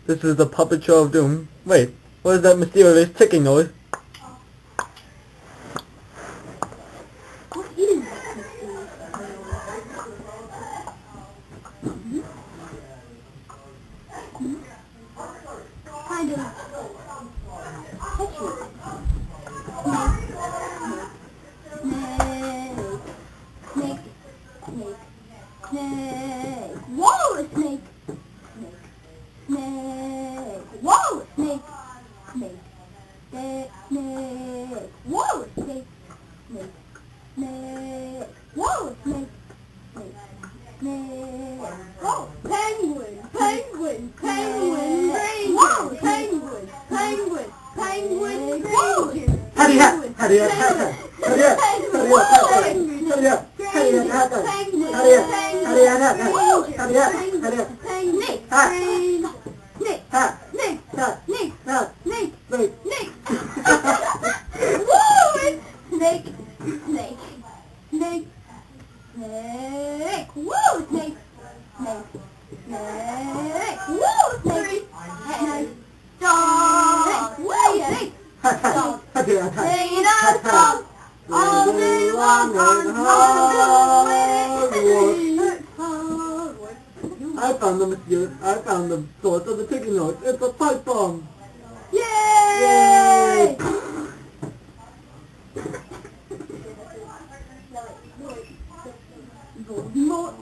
This is the puppet show of doom. Wait, what is that mysterious ticking noise? What is that mysterious kind of touchy. Snake. Whoa, a snake. Snake. Whoa, a snake. Snake. Whoa, a snake. Snake. Whoa, a snake. Whoa, penguin. Whoa, penguin. Whoa, Hurry up! Hurry up! Hurry up! Hurry up! Hurry up! All day long on Hogwarts. I found the monsieur. I found the source of the ticking noise. It's a pipe bomb. Yay! Voldemort